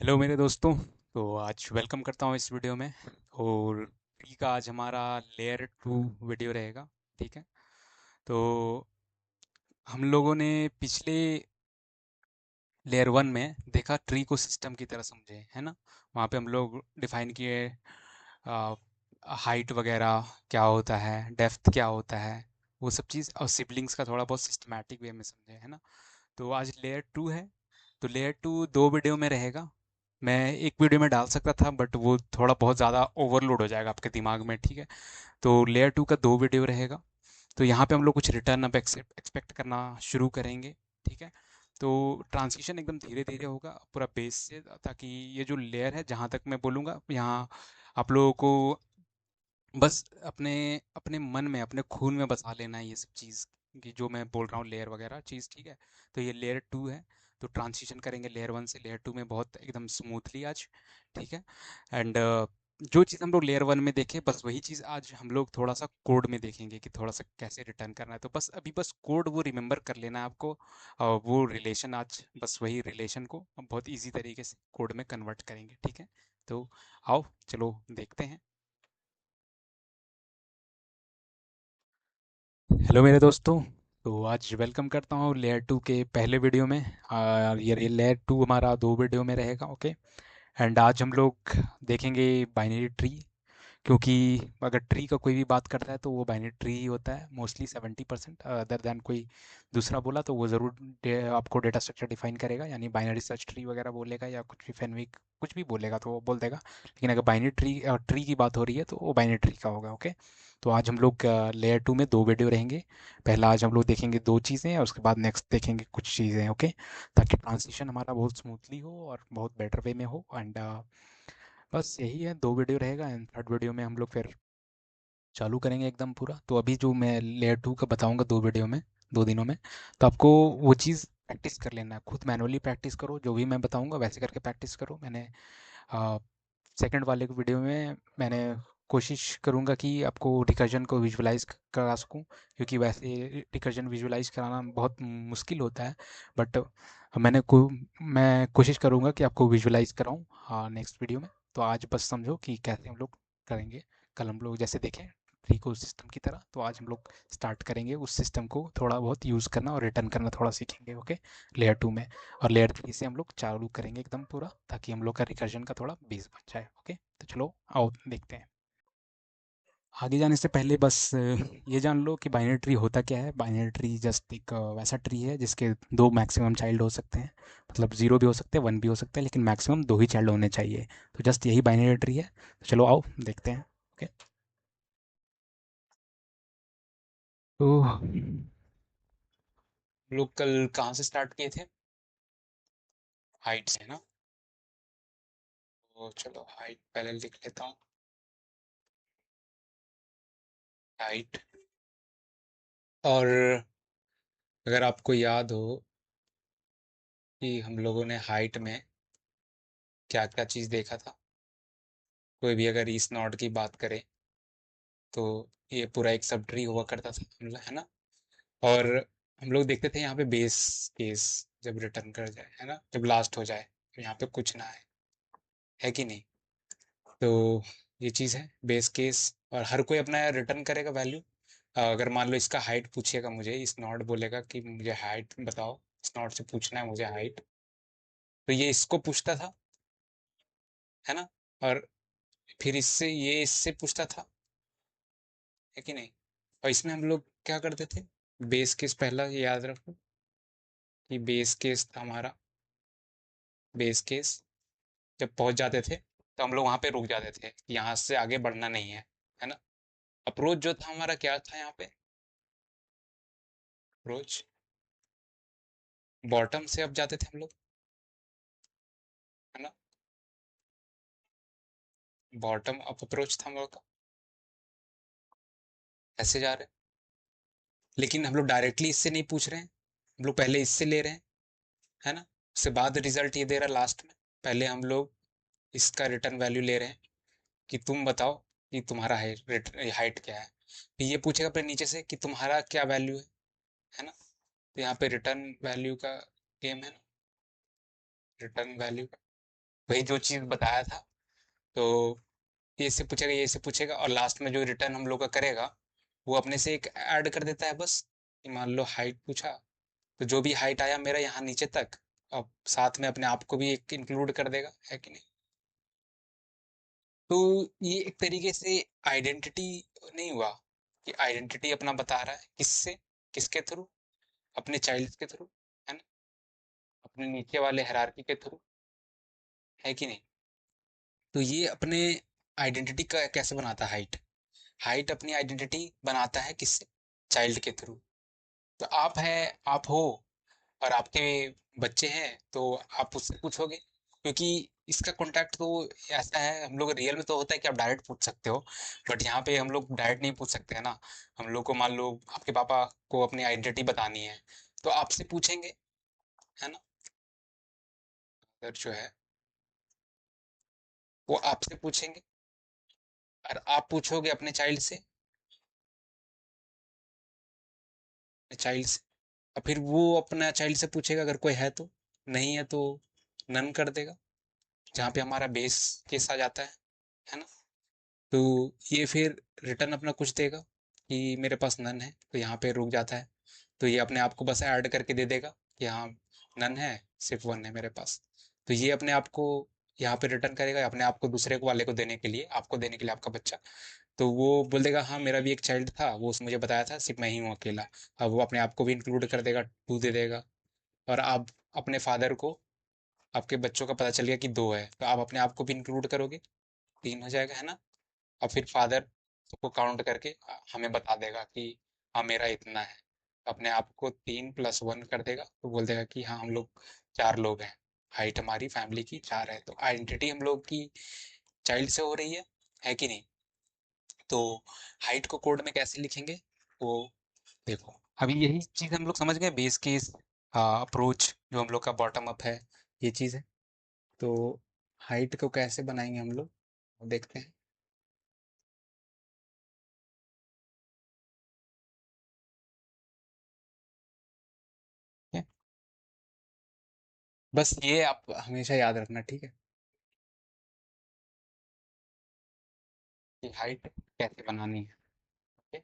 Hello मेरे दोस्तों। तो आज वेलकम करता हूँ इस वीडियो में। और ट्री का आज हमारा लेयर 2 वीडियो रहेगा। ठीक है। तो हम लोगों ने पिछले लेयर 1 में देखा, ट्री को सिस्टम की तरह समझे, है ना। वहाँ पे हम लोग डिफाइन किए हाइट वगैरह क्या होता है, डेप्थ क्या होता है, वो सब चीज़, और सिबलिंग्स का थोड़ा बहुत सिस्टमैटिक वे में समझे, है ना। तो आज लेयर 2 है। तो लेयर 2 दो वीडियो में रहेगा। मैं एक वीडियो में डाल सकता था, बट वो थोड़ा बहुत ज़्यादा ओवरलोड हो जाएगा आपके दिमाग में। ठीक है। तो लेयर 2 का दो वीडियो रहेगा। तो यहाँ पे हम लोग कुछ रिटर्न अब एक्सपेक्ट करना शुरू करेंगे। ठीक है। तो ट्रांजिशन एकदम धीरे धीरे होगा पूरा बेस से, ताकि ये जो लेयर है, जहाँ तक मैं बोलूँगा यहाँ आप लोगों को बस अपने अपने मन में, अपने खून में बसा लेना है ये सब चीज़, कि जो मैं बोल रहा हूँ लेयर वगैरह चीज़। ठीक है। तो ये लेयर 2 है। तो ट्रांजिशन करेंगे लेयर 1 से लेयर 2 में बहुत एकदम स्मूथली आज। ठीक है। एंड जो चीज़ हम लोग लेयर 1 में देखें, बस वही चीज़ आज हम लोग थोड़ा सा कोड में देखेंगे कि थोड़ा सा कैसे रिटर्न करना है। तो बस अभी बस कोड वो रिमेंबर कर लेना है आपको। और वो रिलेशन आज बस वही रिलेशन को हम बहुत इजी तरीके से कोड में कन्वर्ट करेंगे। ठीक है। तो आओ चलो देखते हैं। हेलो मेरे दोस्तों। तो आज वेलकम करता हूँ लेयर 2 के पहले वीडियो में। ये लेयर 2 हमारा दो वीडियो में रहेगा। ओके। एंड आज हम लोग देखेंगे बाइनरी ट्री। क्योंकि अगर ट्री का कोई भी बात करता है तो वो बाइनरी ट्री ही होता है मोस्टली 70%। अदर देन कोई दूसरा बोला तो वो ज़रूर आपको डेटा स्ट्रक्चर डिफाइन करेगा, यानी बाइनरी सर्च ट्री वगैरह बोलेगा या कुछ भी फैनविक कुछ भी बोलेगा तो वो बोल देगा। लेकिन अगर बाइनरी ट्री की बात हो रही है तो वो बाइनरी ट्री का होगा। ओके। तो आज हम लोग लेयर 2 में दो वीडियो रहेंगे। पहला आज हम लोग देखेंगे दो चीज़ें और उसके बाद नेक्स्ट देखेंगे कुछ चीज़ें। ओके। ताकि ट्रांजिशन हमारा बहुत स्मूथली हो और बहुत बेटर वे में हो। एंड बस यही है, दो वीडियो रहेगा। एंड थर्ड वीडियो में हम लोग फिर चालू करेंगे एकदम पूरा। तो अभी जो मैं लेयर 2 का बताऊंगा दो वीडियो में, दो दिनों में, तो आपको वो चीज़ प्रैक्टिस कर लेना है। खुद मैनुअली प्रैक्टिस करो, जो भी मैं बताऊंगा वैसे करके प्रैक्टिस करो। मैंने सेकंड वाले वीडियो में मैंने कोशिश करूंगा कि आपको रिकर्जन को विजुलाइज करा सकूं, क्योंकि वैसे रिकर्जन विजुलाइज कराना बहुत मुश्किल होता है। बट मैं कोशिश करूंगा कि आपको विजुलाइज कराऊं, हाँ, नेक्स्ट वीडियो में। तो आज बस समझो कि कैसे हम लोग करेंगे। कल हम लोग जैसे देखें ट्री को सिस्टम की तरह, तो आज हम लोग स्टार्ट करेंगे उस सिस्टम को थोड़ा बहुत यूज़ करना और रिटर्न करना थोड़ा सीखेंगे। ओके। लेयर 2 में। और लेयर 3 से हम लोग चालू करेंगे एकदम पूरा, ताकि हम लोग का रिकर्जन का थोड़ा बेस बन जाए। ओके। तो चलो आओ देखते हैं। आगे जाने से पहले बस ये जान लो कि बाइनरी ट्री होता क्या है। बाइनरी ट्री जस्ट एक वैसा ट्री है जिसके दो मैक्सिमम चाइल्ड हो सकते हैं। मतलब जीरो भी हो सकते हैं, वन भी हो सकते हैं, लेकिन मैक्सिमम दो ही चाइल्ड होने चाहिए। तो जस्ट यही बाइनरी ट्री है। तो चलो आओ देखते हैं। ओके। तो हम लोग कल कहाँ से स्टार्ट किए थे? हाइट से ना। तो चलो हाइट पहले लिख लेता हूँ। हाइट। और अगर आपको याद हो कि हम लोगों ने हाइट में क्या क्या चीज़ देखा था, कोई भी अगर इस नॉट की बात करें तो ये पूरा एक सब ट्री हुआ करता था, है ना। और हम लोग देखते थे यहाँ पे बेस केस जब रिटर्न कर जाए, है ना, जब लास्ट हो जाए तो यहाँ पे कुछ ना है कि नहीं। तो ये चीज़ है बेस केस। और हर कोई अपना रिटर्न करेगा वैल्यू। अगर मान लो इसका हाइट पूछेगा मुझे, इस नॉट बोलेगा कि मुझे हाइट बताओ, इस नॉट से पूछना है मुझे हाइट, तो ये इसको पूछता था, है ना। और फिर इससे ये इससे पूछता था, है कि नहीं। और इसमें हम लोग क्या करते थे, बेस केस पहला ये याद रखो कि बेस केस था हमारा। बेस केस जब पहुंच जाते थे तो हम लोग वहां पे रुक जाते थे कि यहाँ से आगे बढ़ना नहीं है ना। अप्रोच जो था हमारा क्या था यहाँ पे, अप्रोच बॉटम से अब जाते थे हम लोग, है ना। बॉटम अप अप्रोच था हम लोग का, ऐसे जा रहे हैं। लेकिन हम लोग डायरेक्टली इससे नहीं पूछ रहे हैं, हम लोग पहले इससे ले रहे हैं, है ना। उसके बाद रिजल्ट ये दे रहा है लास्ट में। पहले हम लोग इसका रिटर्न वैल्यू ले रहे हैं कि तुम बताओ कि तुम्हारा हाइट क्या है। फिर ये पूछेगा अपने नीचे से कि तुम्हारा क्या वैल्यू है ना। तो यहाँ पे रिटर्न वैल्यू का गेम है ना, रिटर्न वैल्यू। वही जो चीज़ बताया था। तो ये से पूछेगा, ये से पूछेगा, और लास्ट में जो रिटर्न हम लोग का करेगा वो अपने से एक ऐड कर देता है बस। कि मान लो हाइट पूछा, तो जो भी हाइट आया मेरा यहाँ नीचे तक, अब साथ में अपने आप को भी एक इंक्लूड कर देगा, है कि नहीं। तो ये एक तरीके से आइडेंटिटी नहीं हुआ, कि आइडेंटिटी अपना बता रहा है किससे, किसके थ्रू, अपने चाइल्ड के थ्रू, है ना, अपने नीचे वाले हायरार्की के थ्रू, है कि नहीं। तो ये अपने आइडेंटिटी का कैसे बनाता है हाइट। हाइट अपनी आइडेंटिटी बनाता है किससे, चाइल्ड के थ्रू। तो आप हो और आपके बच्चे हैं, तो आप उससे पूछोगे, क्योंकि इसका कॉन्टैक्ट तो ऐसा है, हम लोग रियल में तो होता है कि आप डायरेक्ट पूछ सकते हो, बट यहाँ पे हम लोग डायरेक्ट नहीं पूछ सकते हैं ना। हम लोग को मान लो आपके पापा को अपनी आइडेंटिटी बतानी है, तो आपसे पूछेंगे, है ना। अगर जो है वो आपसे पूछेंगे, और आप पूछोगे अपने चाइल्ड से, चाइल्ड से, और फिर वो अपना चाइल्ड से पूछेगा, अगर कोई है तो, नहीं है तो नन कर देगा, जहाँ पे हमारा बेस केस आ जाता है ना। तो ये फिर रिटर्न अपना कुछ देगा कि मेरे पास नन है, तो यहाँ पे रुक जाता है। तो ये अपने आप को बस ऐड करके दे देगा कि हाँ नन है, सिर्फ वन है मेरे पास। तो ये अपने आप को यहाँ पे रिटर्न करेगा, अपने आप को दूसरे को वाले को देने के लिए, आपको देने के लिए, आपका बच्चा। तो वो बोल देगा हाँ मेरा भी एक चाइल्ड था, वो उसने मुझे बताया था, सिर्फ मैं ही हूँ अकेला। अब वो अपने आप को भी इंक्लूड कर देगा, टू दे देगा। और आप अपने फादर को, आपके बच्चों का पता चल गया कि दो है, तो आप अपने आप को भी इंक्लूड करोगे, तीन हो जाएगा, है ना। और फिर फादर को काउंट करके हमें बता देगा कि हाँ मेरा इतना है, अपने आप को 3 + 1 कर देगा, तो बोल देगा कि हाँ हम लोग 4 लोग हैं, हाइट हमारी फैमिली की 4 है, तो आइडेंटिटी हम लोग की चाइल्ड से हो रही है कि नहीं। तो हाइट को कोड में कैसे लिखेंगे वो देखो। अभी यही चीज़ हम लोग समझ गए, बेस केस अप्रोच जो हम लोग का बॉटम अप है, ये चीज़ है। तो हाइट को कैसे बनाएंगे हम लोग, वो देखते हैं। ठीक है? बस ये आप हमेशा याद रखना, ठीक है, कि हाइट कैसे बनानी है। ठीक है?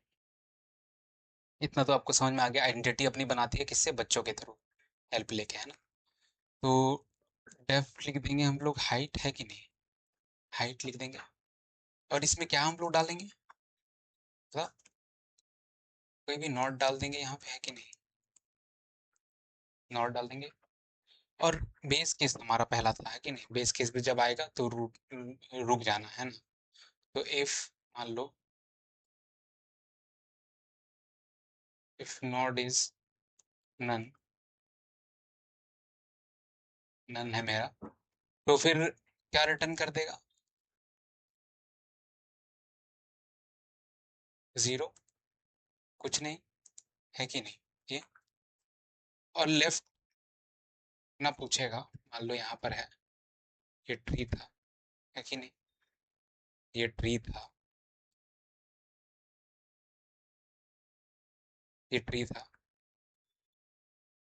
इतना तो आपको समझ में आ गया, आइडेंटिटी अपनी बनाती है किससे, बच्चों के थ्रू हेल्प लेके, है ना। तो डेफ लिख देंगे हम लोग, हाइट है कि नहीं, हाइट लिख देंगे। और इसमें क्या हम लोग डालेंगे, मतलब कोई भी नॉट डाल देंगे यहाँ पे, है कि नहीं, नॉट डाल देंगे। और बेस केस हमारा पहला था, है कि नहीं, बेस केस भी जब आएगा तो रुक जाना, है ना। तो इफ मान लो, if not is none, none है मेरा, तो फिर क्या रिटर्न कर देगा, जीरो, कुछ नहीं, है कि नहीं ये। और लेफ्ट ना पूछेगा, मान लो यहाँ पर है, ये ट्री था, है कि नहीं, ये ट्री था, ये ट्री था।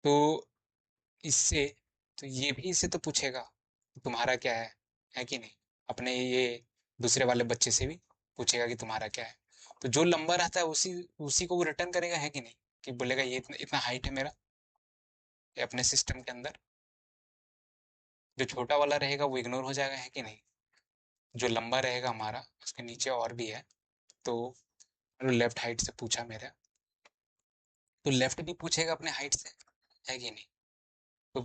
तो इससे, तो ये भी इससे तो पूछेगा तुम्हारा क्या है कि नहीं। अपने ये दूसरे वाले बच्चे से भी पूछेगा कि तुम्हारा क्या है। तो जो लंबा रहता है उसी उसी को वो रिटर्न करेगा, है कि नहीं, कि बोलेगा ये इतना इतना हाइट है मेरा, ये अपने सिस्टम के अंदर। जो छोटा वाला रहेगा वो इग्नोर हो जाएगा, है कि नहीं। जो लंबा रहेगा हमारा, उसके नीचे और भी है। तो लेफ्ट हाइट से पूछा मेरा, तो लेफ्ट भी पूछेगा अपने हाइट से, है कि नहीं। तो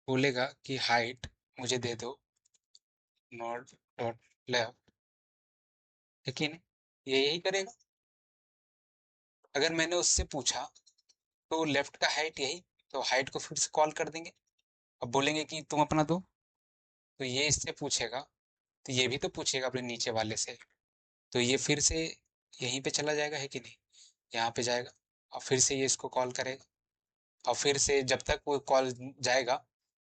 बोलेगा कि हाइट मुझे दे दो, नॉट डॉट लेफ्ट, है कि नहीं, ये यही करेगा। अगर मैंने उससे पूछा तो लेफ्ट का हाइट यही, तो हाइट को फिर से कॉल कर देंगे। अब बोलेंगे कि तुम अपना दो, तो ये इससे पूछेगा, तो ये भी तो पूछेगा अपने नीचे वाले से। तो ये फिर से यहीं पे चला जाएगा, है कि नहीं, यहाँ पे जाएगा, और फिर से ये इसको कॉल करेगा। और फिर से जब तक वो कॉल जाएगा,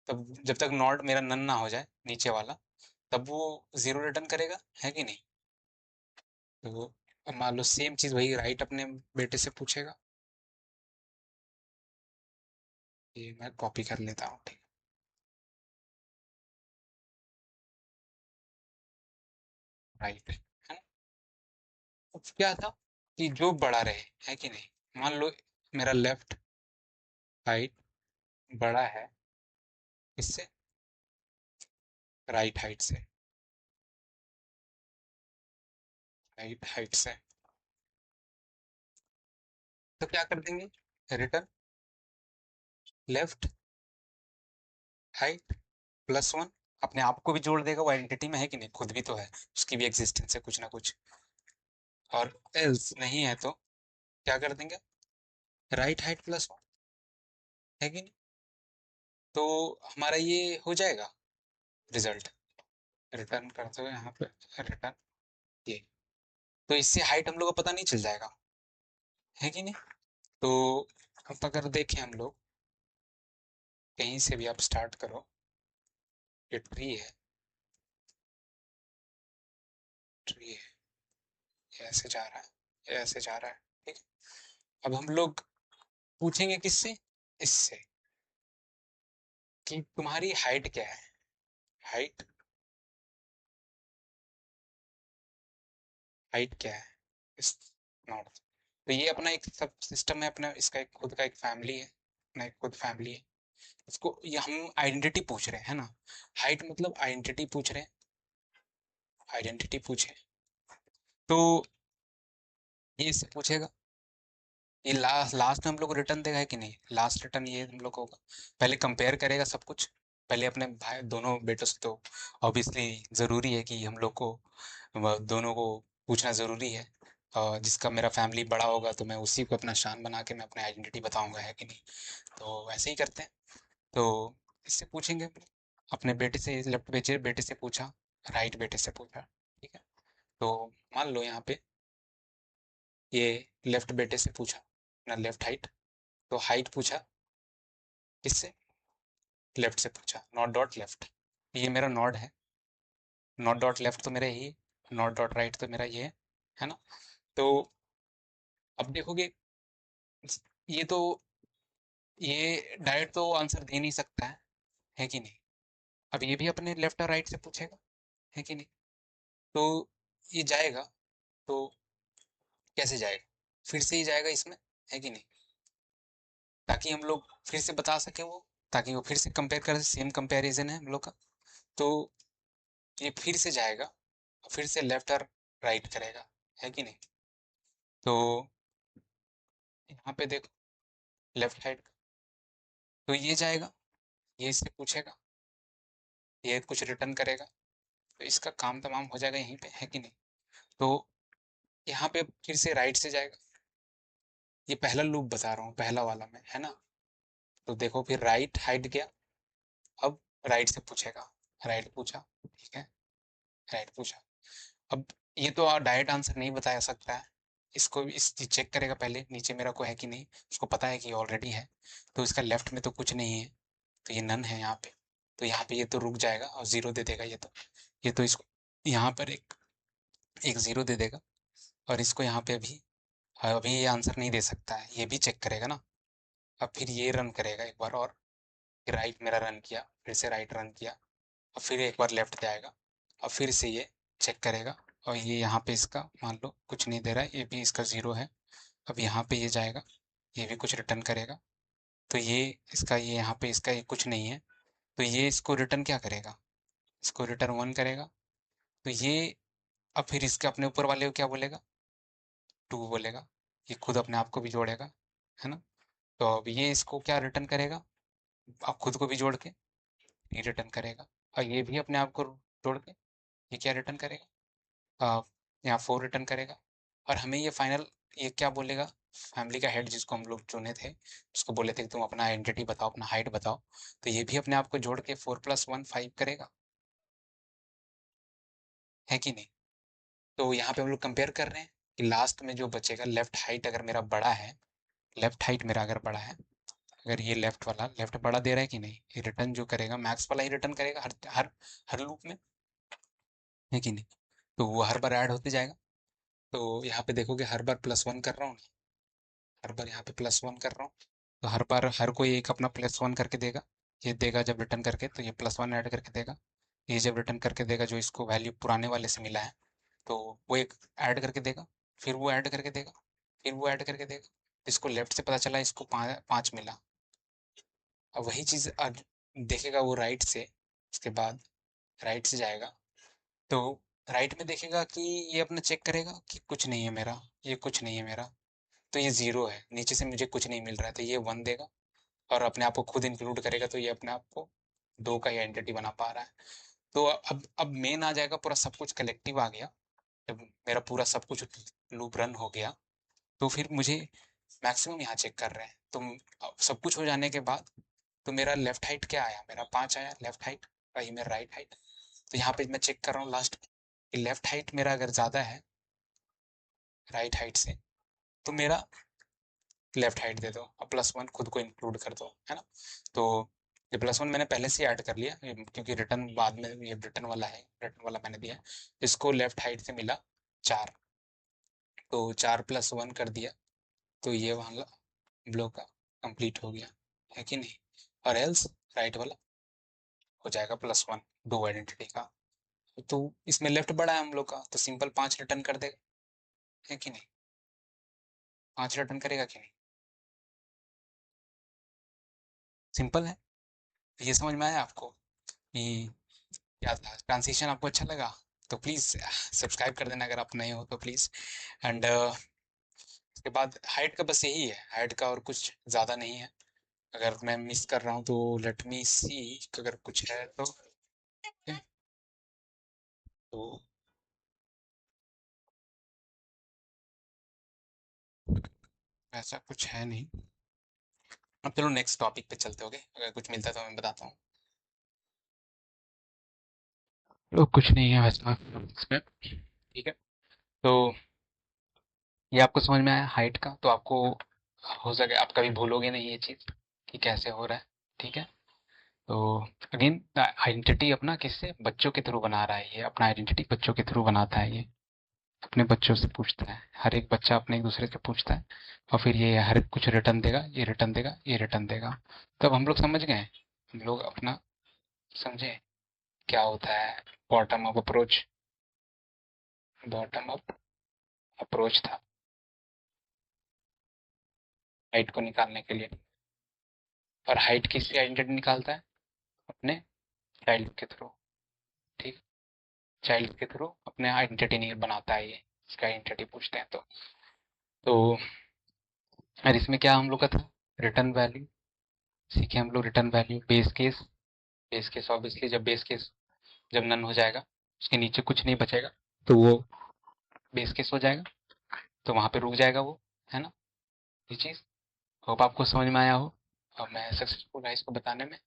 तब जब तक नॉट मेरा नन ना हो जाए नीचे वाला, तब वो जीरो रिटर्न करेगा, है कि नहीं। तो अब मान लो सेम चीज वही राइट अपने बेटे से पूछेगा। ये मैं कॉपी कर लेता हूँ, ठीक राइट, है ना। अब क्या था कि जो बड़ा रहे, है कि नहीं। मान लो मेरा लेफ्ट हाइट बड़ा है इससे, राइट हाइट से, राइट हाइट से, तो क्या कर देंगे, return left height plus one. अपने आप को भी जोड़ देगा, वो आइडेंटिटी में है कि नहीं, खुद भी तो है, उसकी भी एग्जिस्टेंस है कुछ ना कुछ। और एल्स नहीं है तो क्या कर देंगे, राइट हाइट प्लस वन, है कि नहीं। तो हमारा ये हो जाएगा रिजल्ट, रिटर्न करते हुए यहाँ पे रिटर्न ये। तो इससे हाइट हम लोग को पता नहीं चल जाएगा, है कि नहीं। तो अब अगर देखें हम लोग, कहीं से भी आप स्टार्ट करो, ये ट्री है, ट्री है, ये ऐसे जा रहा है, ये ऐसे जा रहा है, ठीक है। अब हम लोग पूछेंगे किससे, इससे, कि तुम्हारी हाइट क्या है, हाइट, हाइट क्या है इस नोड। तो ये अपना एक सब सिस्टम है, अपना इसका एक खुद का एक फैमिली है, अपना एक खुद फैमिली है। इसको ये हम आइडेंटिटी पूछ रहे हैं ना, हाइट मतलब आइडेंटिटी पूछ रहे हैं, आइडेंटिटी पूछे तो ये इससे पूछेगा। ये लास्ट में हम लोग को रिटर्न देगा, है कि नहीं, लास्ट रिटर्न ये हम लोग को होगा। पहले कंपेयर करेगा सब कुछ, पहले अपने भाई दोनों बेटों से, तो ऑब्वियसली ज़रूरी है कि हम लोग को दोनों को पूछना ज़रूरी है। और जिसका मेरा फैमिली बड़ा होगा तो मैं उसी को अपना शान बना के मैं अपने आइडेंटिटी बताऊंगा, है कि नहीं। तो वैसे ही करते हैं। तो इससे पूछेंगे, अपने बेटे से, लेफ्ट बेटे बेटे से पूछा, राइट बेटे से पूछा, ठीक है। तो मान लो यहाँ पे ये लेफ्ट बेटे से पूछा ना, लेफ्ट हाइट, तो हाइट पूछा किससे, लेफ्ट से पूछा, नॉट डॉट लेफ्ट, ये मेरा नॉड है, नॉट डॉट लेफ्ट तो मेरा यही, नॉट डॉट राइट तो मेरा ये है ना। तो अब देखोगे, ये तो, ये डायरेक्ट तो आंसर दे नहीं सकता है कि नहीं। अब ये भी अपने लेफ्ट और राइट से पूछेगा, है कि नहीं। तो ये जाएगा, तो कैसे जाएगा, फिर से ही जाएगा इसमें, है कि नहीं, ताकि हम लोग फिर से बता सके वो, ताकि वो फिर से कंपेयर कर, सेम कंपैरिजन है हम लोग का। तो ये फिर से जाएगा, फिर से लेफ्ट और राइट करेगा, है कि नहीं। तो यहाँ पे देखो, लेफ्ट साइड, तो ये जाएगा, ये इससे पूछेगा, ये कुछ रिटर्न करेगा, तो इसका काम तमाम हो जाएगा यहीं पे, है कि नहीं। तो यहाँ पे फिर से राइट से जाएगा, ये पहला लूप बता रहा हूँ, पहला वाला में, है ना। तो देखो फिर राइट हाइट गया, अब राइट से पूछेगा, राइट पूछा, ठीक है, राइट पूछा। अब ये तो डायरेक्ट आंसर नहीं बताया सकता है, इसको भी इस चेक करेगा पहले नीचे मेरा को है कि नहीं, उसको पता है कि ऑलरेडी है। तो इसका लेफ्ट में तो कुछ नहीं है, तो ये नन है यहाँ पे। तो यहाँ पे ये तो रुक जाएगा और जीरो दे देगा, ये तो इसको यहाँ पर एक एक जीरो दे देगा। और इसको यहाँ पे अभी अभी ये आंसर नहीं दे सकता है, ये भी चेक करेगा ना। अब फिर ये रन करेगा एक बार और, फिर राइट मेरा रन किया, फिर से राइट रन किया, और फिर एक बार लेफ्ट जाएगा, और फिर से ये चेक करेगा। और ये यहाँ पे इसका मान लो कुछ नहीं दे रहा है, ये भी इसका ज़ीरो है। अब यहाँ पे ये जाएगा, ये भी कुछ रिटर्न करेगा, तो ये इसका, ये यहाँ पे इसका ये कुछ नहीं है, तो ये इसको रिटर्न क्या करेगा, इसको रिटर्न वन करेगा। तो ये अब फिर इसके अपने ऊपर वाले को क्या बोलेगा, टू बोलेगा, ये खुद अपने आप को भी जोड़ेगा, है ना। तो अब ये इसको क्या रिटर्न करेगा, अब खुद को भी जोड़ के ये रिटर्न करेगा, और ये भी अपने आप को जोड़ के ये क्या रिटर्न करेगा, यहाँ फोर रिटर्न करेगा। और हमें ये फाइनल, ये क्या बोलेगा, फैमिली का हेड जिसको हम लोग चुने थे, उसको बोले थे कि तुम अपना आइडेंटिटी बताओ, अपना हाइट बताओ। तो ये भी अपने आप को जोड़ के 4 + 1 5 करेगा, है कि नहीं। तो यहाँ पे हम लोग कंपेयर कर रहे हैं कि लास्ट में जो बचेगा, लेफ्ट हाइट अगर मेरा बड़ा है, लेफ्ट हाइट मेरा अगर बड़ा है, अगर ये लेफ्ट वाला लेफ्ट बड़ा दे रहा है कि नहीं, ये रिटर्न जो करेगा मैक्स वाला ही रिटर्न करेगा हर हर हर लूप में, है कि नहीं। तो वो हर बार ऐड होते जाएगा। तो यहाँ पे देखोगे हर बार +1 कर रहा हूँ, हर बार यहाँ पे +1 कर रहा हूँ, तो हर बार हर कोई एक अपना +1 करके देगा। ये देगा जब रिटर्न करके, तो ये +1 ऐड करके देगा। ये जब रिटर्न करके देगा जो इसको वैल्यू पुराने वाले से मिला है, तो वो एक ऐड करके देगा, फिर वो ऐड करके देगा, फिर वो ऐड करके देगा। इसको लेफ्ट से पता चला इसको 5 मिला। अब वही चीज़ देखेगा वो राइट से, उसके बाद राइट से जाएगा, तो राइट में देखेगा कि ये अपना चेक करेगा कि कुछ नहीं है मेरा, ये कुछ नहीं है मेरा, तो ये ज़ीरो है, नीचे से मुझे कुछ नहीं मिल रहा है, तो ये 1 देगा। और अपने आप को खुद इंक्लूड करेगा, तो ये अपने आप को 2 का ही आइडेंटिटी बना पा रहा है। तो अब मेन आ जाएगा, पूरा सब कुछ कलेक्टिव आ गया। जब मेरा पूरा सब कुछ लूप रन हो गया, तो फिर मुझे मैक्सिमम यहाँ चेक कर रहे हैं। तो सब कुछ हो जाने के बाद तो मेरा लेफ्ट हाइट क्या आया, मेरा 5 आया लेफ्ट हाइट, वही मेरा राइट हाइट। तो यहाँ पे मैं चेक कर रहा हूँ लास्ट में कि लेफ्ट हाइट मेरा अगर ज़्यादा है राइट हाइट से, तो मेरा लेफ्ट हाइट दे दो और +1 खुद को इंक्लूड कर दो, है ना। तो ये +1 मैंने पहले से ऐड कर लिया, क्योंकि रिटर्न बाद में, ये रिटर्न वाला है, रिटर्न वाला मैंने दिया है। इसको लेफ्ट हाइट से मिला 4, तो 4 + 1 कर दिया, तो ये वाला ब्लॉक का कंप्लीट हो गया, है कि नहीं। और एल्स राइट वाला हो जाएगा +1 दो आइडेंटिटी का। तो इसमें लेफ्ट बड़ा है हम लोग का, तो सिंपल 5 रिटर्न कर देगा, है कि नहीं। 5 रिटर्न करेगा कि नहीं, सिंपल है। ये समझ में आया आपको कि क्या था ट्रांजिशन, आपको अच्छा लगा तो प्लीज़ सब्सक्राइब कर देना, अगर आप नए हो तो प्लीज़। एंड उसके बाद हाइट का बस यही है, हाइट का और कुछ ज़्यादा नहीं है। अगर मैं मिस कर रहा हूँ तो लेट मी सी, अगर कुछ है तो okay, तो ऐसा कुछ है नहीं। अब चलो नेक्स्ट टॉपिक पे चलते हो गए, अगर कुछ मिलता है तो मैं बताता हूँ। तो कुछ नहीं है वैसा इसमें, ठीक है। तो ये आपको समझ में आया हाइट का, तो आपको हो सके आप कभी भूलोगे नहीं ये चीज़ कि कैसे हो रहा है, ठीक है। तो अगेन आइडेंटिटी अपना किससे, बच्चों के थ्रू बना रहा है, ये अपना आइडेंटिटी बच्चों के थ्रू बनाता है, ये अपने बच्चों से पूछता है, हर एक बच्चा अपने एक दूसरे से पूछता है, और फिर ये हर एक कुछ रिटर्न देगा, ये रिटर्न देगा, ये रिटर्न देगा। तब हम लोग समझ गए, हम लोग अपना समझे क्या होता है bottom up approach. Bottom up approach था हाइट को निकालने के लिए, और हाइट किससे आइडेंटिटी निकालता है, अपने चाइल्ड के थ्रू, ठीक। चाइल्ड के थ्रू अपने आइडेंटिटी नहीं बनाता है ये, इसका आइडेंटिटी पूछते हैं तो और इसमें क्या हम लोग का था, रिटर्न वैल्यू सीखे हम लोग, return value base case. Base case obviously जब बेस केस जब नन हो जाएगा, उसके नीचे कुछ नहीं बचेगा, तो वो बेस केस हो जाएगा, तो वहां पे रुक जाएगा वो, है ना। ये चीज होप आपको समझ में आया हो, और मैं सक्सेसफुल है इसको बताने में।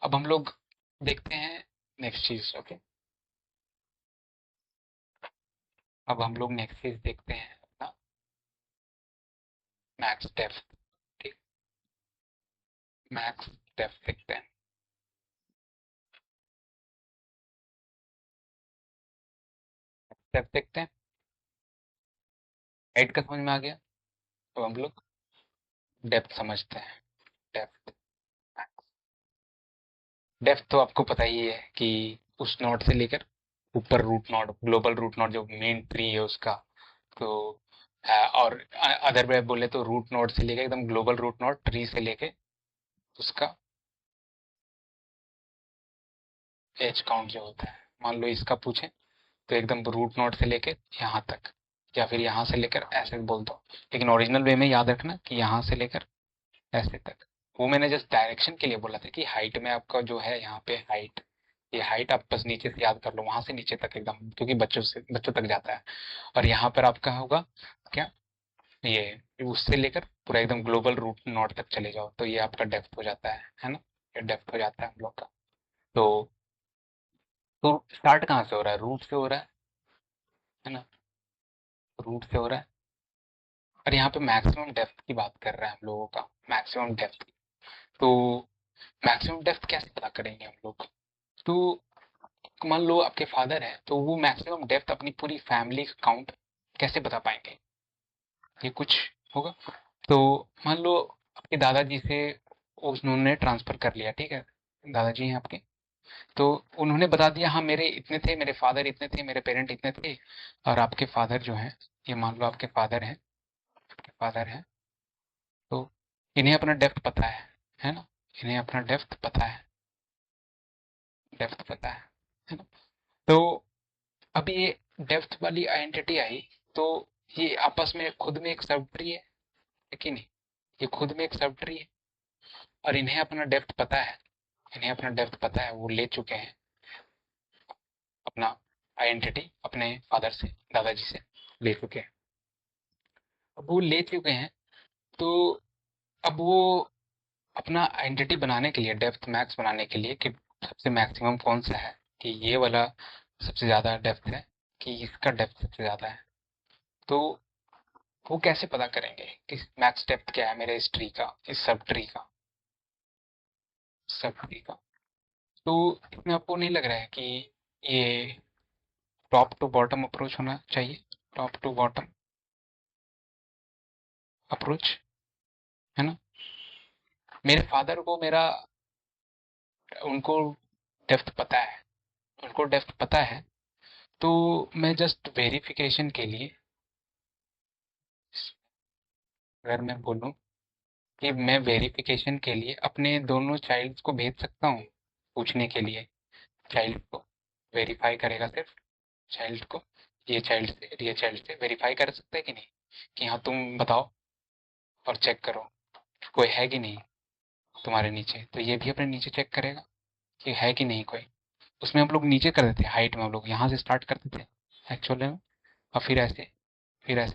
अब हम लोग देखते हैं नेक्स्ट चीज, ओके। अब हम लोग नेक्स्ट चीज देखते हैं अपना मैक्स डेप्थ, ठीक। मैक्स डेप्थ देखते हैं, डेप्थ देखते हैं। हाइट का समझ में आ गया, तो हम लोग डेप्थ समझते हैं। डेप्थ, डेप्थ तो आपको पता ही है कि उस नोड से लेकर ऊपर root node, global root node जो मेन ट्री है उसका, तो और अदर वे बोले तो रूट नोड से लेके एकदम ग्लोबल रूट नोड ट्री से लेके उसका एज काउंट जो होता है, मान लो इसका पूछे तो एकदम रूट नोड से लेके यहाँ तक, या फिर यहाँ से लेकर ऐसे बोल दो, लेकिन ओरिजिनल वे में याद रखना कि यहाँ से लेकर ऐसे तक। वो मैंने जस्ट डायरेक्शन के लिए बोला था कि हाइट में आपका जो है यहाँ पे हाइट, ये हाइट आप बस नीचे से याद कर लो, वहां से नीचे तक एकदम, क्योंकि बच्चों तक जाता है। और यहाँ पर आपका होगा क्या, ये उससे लेकर पूरा एकदम ग्लोबल रूट नॉट तक चले जाओ, तो ये आपका डेप्थ हो जाता है ना। ये डेप्थ हो जाता है हम लोग का। तो स्टार्ट कहाँ से हो रहा है, रूट से हो रहा है ना, रूट से हो रहा है। और यहाँ पे मैक्सिमम डेप्थ की बात कर रहे हैं हम लोगों का, मैक्सिमम डेप्थ। तो मैक्सिमम डेप्थ कैसे पता करेंगे हम लोग, तो मान लो आपके फादर है, तो वो मैक्सिमम डेप्थ अपनी पूरी फैमिली का काउंट कैसे बता पाएंगे, ये कुछ होगा। तो मान लो आपके दादाजी से उन्होंने ट्रांसफर कर लिया, ठीक है, दादाजी हैं आपके, तो उन्होंने बता दिया हाँ मेरे इतने थे, मेरे फादर इतने थे, मेरे पेरेंट इतने थे, और आपके फादर जो हैं, ये मान लो आपके फादर हैं, आपके फादर हैं, तो इन्हें अपना डेप्थ पता है ना? इन्हें अपना डेप्थ पता है, डेप्थ पता है ना? तो अब ये डेप्थ वाली आइडेंटिटी आई, तो ये आपस में खुद में एक सब ट्री है कि नहीं? ये खुद में एक सब ट्री है, और इन्हें अपना डेप्थ पता है, इन्हें अपना डेप्थ पता है, वो ले चुके हैं अपना आइडेंटिटी अपने फादर से, दादाजी से ले चुके हैं। अब वो ले चुके हैं, तो अब वो अपना आइडेंटिटी बनाने के लिए, डेप्थ मैक्स बनाने के लिए कि सबसे मैक्सिमम कौन सा है, कि ये वाला सबसे ज़्यादा डेप्थ है कि इसका डेप्थ सबसे ज़्यादा है, तो वो कैसे पता करेंगे कि मैक्स डेप्थ क्या है मेरे इस ट्री का, इस सब ट्री का, सब ट्री का? तो इसमें आपको नहीं लग रहा है कि ये टॉप टू बॉटम अप्रोच होना चाहिए? टॉप टू बॉटम अप्रोच, है ना? मेरे फादर को मेरा, उनको डेप्थ पता है, उनको डेप्थ पता है, तो मैं जस्ट वेरिफिकेशन के लिए, अगर मैं बोलूं कि मैं वेरिफिकेशन के लिए अपने दोनों चाइल्ड्स को भेज सकता हूँ पूछने के लिए, चाइल्ड को वेरीफाई करेगा सिर्फ, चाइल्ड को, ये चाइल्ड से वेरीफाई कर सकते हैं कि नहीं, कि हाँ तुम बताओ और चेक करो कोई है कि नहीं तुम्हारे नीचे, तो ये भी अपने नीचे चेक करेगा कि है कि नहीं कोई। उसमें हम लोग नीचे कर देते हैं, हाइट में हम लोग यहाँ से स्टार्ट करते थे एक्चुअल में, और फिर ऐसे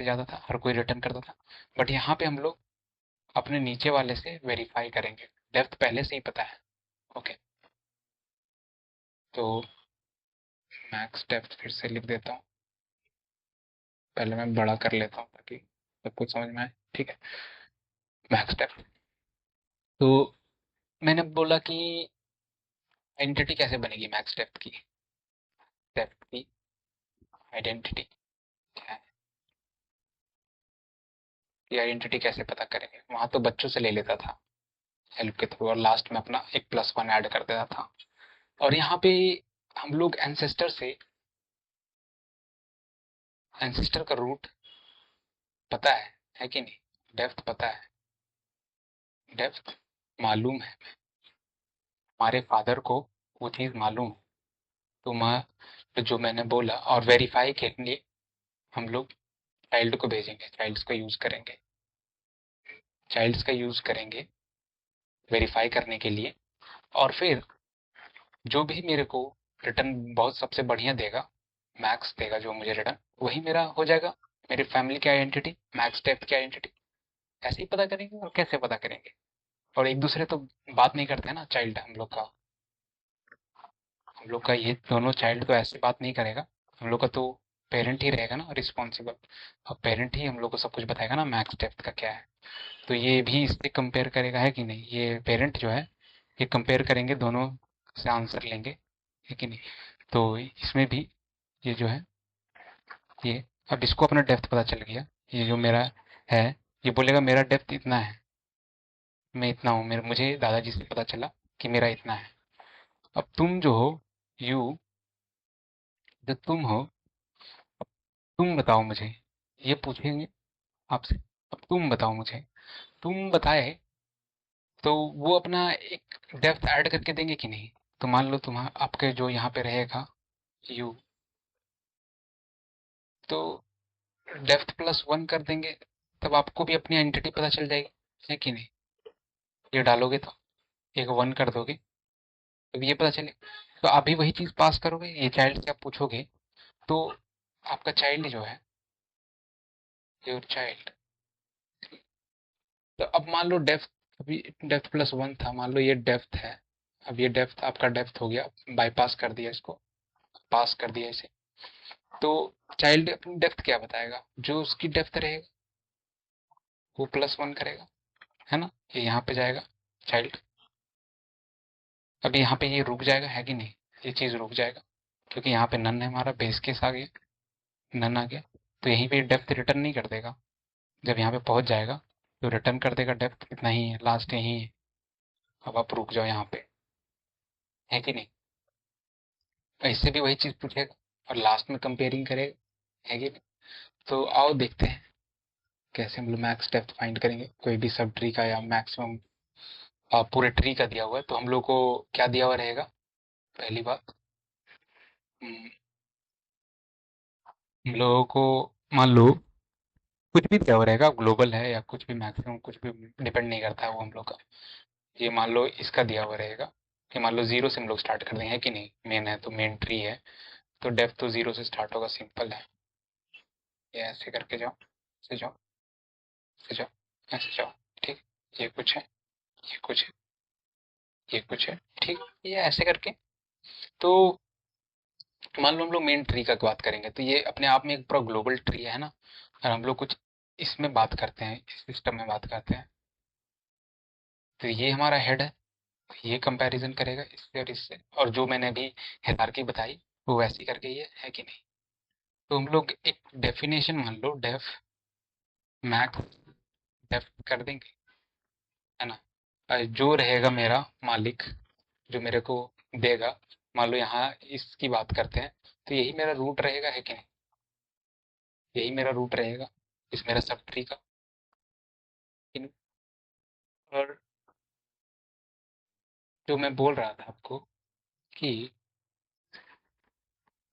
जाता था, हर कोई रिटर्न करता था, बट यहाँ पे हम लोग अपने नीचे वाले से वेरीफाई करेंगे, डेप्थ पहले से ही पता है। ओके, तो मैक्स डेप्थ फिर से लिख देता हूँ, पहले मैं बड़ा कर लेता हूँ ताकि सब कुछ समझ में आए, ठीक है? मैक्स डेप्थ, तो मैंने बोला कि आइडेंटिटी कैसे बनेगी मैक्स डेप्थ की, डेप्थ की आइडेंटिटी क्या है, ये आइडेंटिटी कैसे पता करेंगे? वहां तो बच्चों से ले लेता था हेल्प के थ्रू, और लास्ट में अपना एक प्लस वन ऐड कर देता था, और यहाँ पे हम लोग एंसेस्टर से, एंसेस्टर का रूट पता है कि नहीं? डेप्थ पता है, डेप्थ मालूम है, हमारे फादर को वो चीज़ मालूम, तो मैं, तो जो मैंने बोला, और वेरीफाई के लिए हम लोग चाइल्ड को भेजेंगे, चाइल्ड्स का यूज़ करेंगे, चाइल्ड्स का यूज़ करेंगे वेरीफाई करने के लिए, और फिर जो भी मेरे को रिटर्न बहुत सबसे बढ़िया देगा, मैक्स देगा जो मुझे रिटर्न, वही मेरा हो जाएगा, मेरी फैमिली की आइडेंटिटी, मैक्स डेप्थ की आइडेंटिटी। ऐसे ही पता करेंगे, और कैसे पता करेंगे? और एक दूसरे तो बात नहीं करते हैं ना चाइल्ड, हम लोग का ये दोनों चाइल्ड तो ऐसे बात नहीं करेगा, हम लोग का तो पेरेंट ही रहेगा ना रिस्पॉन्सिबल, और पेरेंट ही हम लोग को सब कुछ बताएगा ना मैक्स डेप्थ का क्या है, तो ये भी इससे कंपेयर करेगा, है कि नहीं? ये पेरेंट जो है, ये कंपेयर करेंगे, दोनों से आंसर लेंगे, है कि नहीं? तो इसमें भी ये जो है, ये, अब इसको अपना डेप्थ पता चल गया, ये जो मेरा है, ये बोलेगा मेरा डेप्थ इतना है, मैं इतना हूँ, मेरे, मुझे दादाजी से पता चला कि मेरा इतना है। अब तुम जो हो, यू, जो तुम हो, तुम बताओ मुझे, ये पूछेंगे आपसे, अब तुम बताओ मुझे, तुम बताए तो वो अपना एक डेप्थ ऐड करके देंगे कि नहीं? तो मान लो तुम, आपके जो यहाँ पे रहेगा यू, तो डेप्थ प्लस वन कर देंगे, तब आपको भी अपनी आइडेंटिटी पता चल जाएगी, है कि नहीं? ये डालोगे तो एक वन कर दोगे, तो ये पता चले, तो आप भी वही चीज पास करोगे, ये चाइल्ड से आप पूछोगे, तो आपका चाइल्ड जो है, योर चाइल्ड, तो अब मान लो डेप्थ, अभी डेप्थ प्लस वन था, मान लो ये डेप्थ है, अब ये डेप्थ आपका डेप्थ हो गया, बाईपास कर दिया इसको, पास कर दिया इसे, तो चाइल्ड अपनी डेप्थ क्या बताएगा? जो उसकी डेप्थ रहेगा वो प्लस वन करेगा, है ना? ये यहाँ पे जाएगा चाइल्ड, अब यहाँ पे ये रुक जाएगा, है कि नहीं? ये चीज रुक जाएगा, क्योंकि यहाँ पे नन है, हमारा बेस केस आ गया, नन आ गया, तो यहीं पे डेप्थ रिटर्न नहीं कर देगा, जब यहाँ पे पहुंच जाएगा तो रिटर्न कर देगा डेप्थ इतना ही है, लास्ट यही है, अब आप रुक जाओ यहाँ पे, है कि नहीं? इससे भी वही चीज़ पूछेगा और लास्ट में कंपेयरिंग करेगा, है कि नहीं? तो आओ देखते हैं कैसे हम लोग मैक्स डेप्थ फाइंड करेंगे कोई भी सब ट्री का या मैक्सिमम पूरे ट्री का दिया हुआ है तो हम लोग को क्या दिया हुआ रहेगा। पहली बात, हम हम लोगों को मान लो कुछ भी दिया हुआ रहेगा, ग्लोबल है या कुछ भी मैक्सिमम कुछ भी डिपेंड नहीं करता है वो हम लोग का। ये मान लो इसका दिया हुआ रहेगा कि मान लो जीरो से हम लोग स्टार्ट कर देंगे, है कि नहीं? मेन है तो मेन ट्री है तो डेप्थ तो जीरो से स्टार्ट होगा, सिंपल है। ये ऐसे करके जाओ, ऐसे जाओ, ऐसे जाओ, ऐसे जाओ, ठीक। ये कुछ है, ये कुछ है, ये कुछ है, ठीक। ये ऐसे करके तो मान लो हम लोग मेन ट्री का बात करेंगे तो ये अपने आप में एक पूरा ग्लोबल ट्री है ना। और हम लोग कुछ इसमें बात करते हैं, इस सिस्टम में बात करते हैं तो ये हमारा हेड है। तो ये कंपैरिजन करेगा इससे और इससे, और जो मैंने अभी हायरार्की बताई वो वैसी करके ये है कि नहीं। तो हम लोग एक डेफिनेशन मान लो डेफ मैक्स डेफ कर देंगे, है ना। जो रहेगा मेरा मालिक जो मेरे को देगा, मान लो यहाँ इसकी बात करते हैं तो यही मेरा रूट रहेगा, है कि नहीं? यही मेरा रूट रहेगा इस मेरा सब ट्री का, कि नहीं? और जो मैं बोल रहा था आपको कि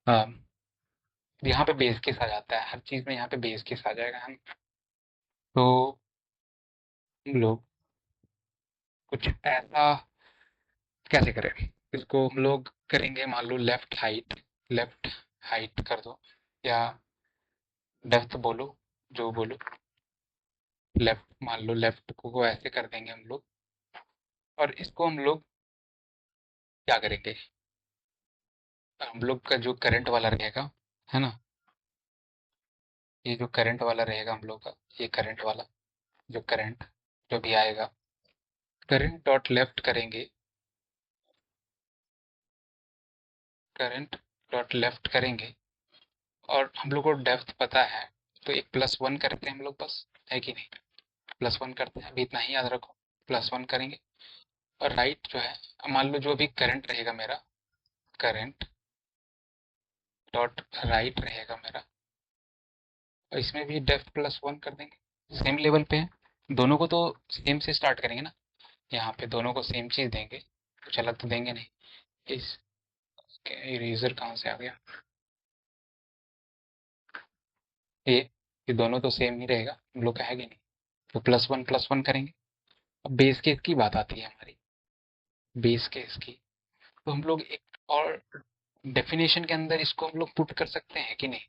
हाँ, यहाँ पे बेस केस आ जाता है, हर चीज में यहाँ पे बेस केस आ जाएगा हम। तो हम लोग कुछ ऐसा कैसे करें, इसको हम लोग करेंगे मान लो लेफ्ट हाइट कर दो या डेप्थ बोलो, जो बोलो। लेफ्ट मान लो लेफ्ट को ऐसे कर देंगे हम लोग, और इसको हम लोग क्या करेंगे, हम लोग का जो करंट वाला रहेगा, है ना। ये जो करंट वाला रहेगा हम लोग का, ये करंट वाला जो करंट जो भी आएगा, करंट डॉट लेफ्ट करेंगे, करंट डॉट लेफ्ट करेंगे। और हम लोग को डेप्थ पता है तो एक प्लस वन करते हैं हम लोग बस, है कि नहीं? प्लस वन करते हैं, अभी इतना ही याद रखो, प्लस वन करेंगे। और राइट जो है, मान लो जो भी करंट रहेगा मेरा, करंट डॉट राइट रहेगा मेरा, और इसमें भी डेप्थ प्लस वन कर देंगे, सेम लेवल पे है। दोनों को तो सेम से स्टार्ट करेंगे ना, यहाँ पे दोनों को सेम चीज देंगे, कुछ अलग तो देंगे नहीं। इस इरेजर कहाँ से आ गया, ये ये दोनों तो सेम ही रहेगा हम लोग का, है कि नहीं? तो प्लस वन करेंगे। अब बेस केस की बात आती है हमारी, बेस केस की। तो हम लोग एक और डेफिनेशन के अंदर इसको हम लोग पुट कर सकते हैं कि नहीं।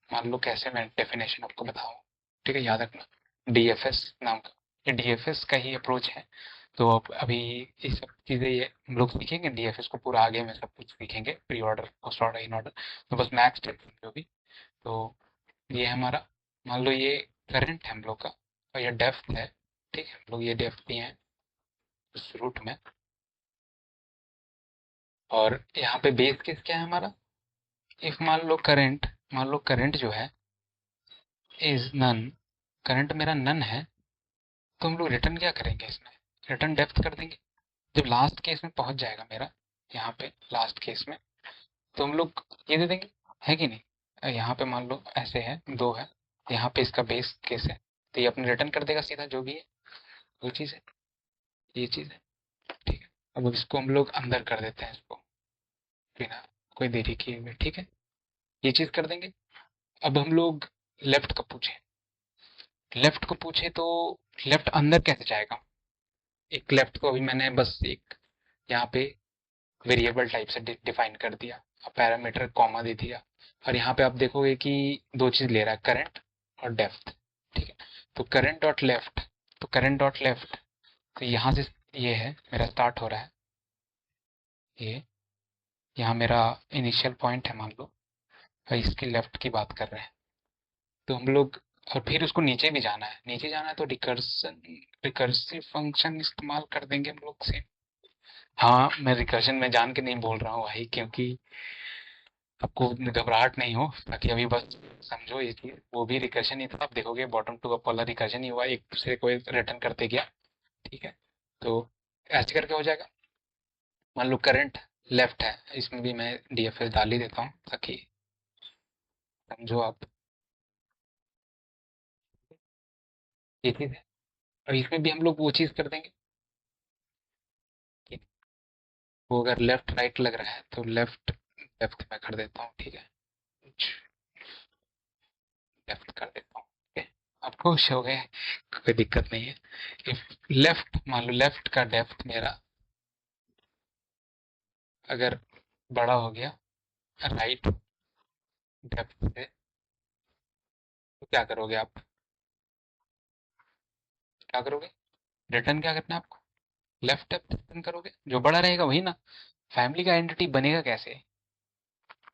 मान लो कैसे, मैं डेफिनेशन आपको बताऊं, ठीक है, याद रखना। डीएफएस नाम का, ये डीएफएस का ही अप्रोच है। तो अब अभी ये सब चीज़ें ये हम लोग सीखेंगे, डीएफएस को पूरा आगे में सब कुछ सीखेंगे, pre order post order in order. तो बस मैक्स जो भी, तो ये हमारा मान लो ये करंट है हम लोग का और ये डेप्थ है, ठीक है। हम लोग ये डेप्थ दिए हैं उस रूट में, और यहाँ पे बेस केस क्या है हमारा, इफ मान लो करंट जो है इज नन, करंट मेरा नन है, तो हम लोग रिटर्न क्या करेंगे इसमें, रिटर्न डेप्थ कर देंगे। जब लास्ट केस में पहुंच जाएगा मेरा, यहाँ पे लास्ट केस में, तो हम लोग ये दे देंगे, है कि नहीं। यहाँ पे मान लो ऐसे है, दो है, यहाँ पे इसका बेस केस है, तो ये अपने रिटर्न कर देगा सीधा जो भी है, वो चीज़ है, ये चीज़ है, ठीक है। अब इसको हम लोग अंदर कर देते हैं इसको, बिना कोई देरी किए हुए, ठीक है। ये चीज़ कर देंगे। अब हम लोग लेफ्ट का पूछे, लेफ्ट को पूछे तो लेफ्ट अंदर कैसे जाएगा। एक लेफ्ट को अभी मैंने बस एक यहाँ पे वेरिएबल टाइप से डिफाइन कर दिया, पैरामीटर कॉमा दे दिया, और यहाँ पे आप देखोगे कि दो चीज ले रहा है, करंट और डेप्थ, ठीक है। तो करंट डॉट लेफ्ट, तो करंट डॉट लेफ्ट, तो यहाँ से ये है मेरा स्टार्ट हो रहा है, ये यहाँ मेरा इनिशियल पॉइंट है मान लो, और इसके लेफ्ट की बात कर रहे हैं। तो हम लोग और फिर उसको नीचे भी जाना है, नीचे जाना है तो रिकर्सिव फंक्शन इस्तेमाल कर देंगे हम लोग से। हाँ, मैं रिकर्शन में जान के नहीं बोल रहा हूँ भाई, क्योंकि आपको घबराहट नहीं हो, ताकि अभी बस समझो ये चीज, वो भी रिकर्शन ही था। आप देखोगे बॉटम टू अप वाला रिकर्शन ही हुआ, एक दूसरे को रिटर्न करते गया, ठीक है। तो ऐसे करके हो जाएगा। मान लो करंट लेफ्ट है, इसमें भी मैं डीएफएस डाल ही देता हूँ ताकि समझो आप। ये चीज़ है, और इसमें भी हम लोग वो चीज़ कर देंगे कि वो अगर लेफ्ट राइट लग रहा है तो लेफ्ट लेफ्ट में कर देता हूँ, ठीक है। लेफ्ट कर देता हूँ, ठीक है। आप खुश हो गए, कोई दिक्कत नहीं है। इफ लेफ्ट मान लो लेफ्ट का डेप्थ मेरा अगर बड़ा हो गया राइट डेप्थ से, तो क्या करोगे आप? क्या करोगे? रिटर्न क्या करना है आपको? लेफ्ट डेप्थ रिटर्न करोगे, जो बड़ा रहेगा वही ना। फैमिली का आइडेंटिटी बनेगा कैसे?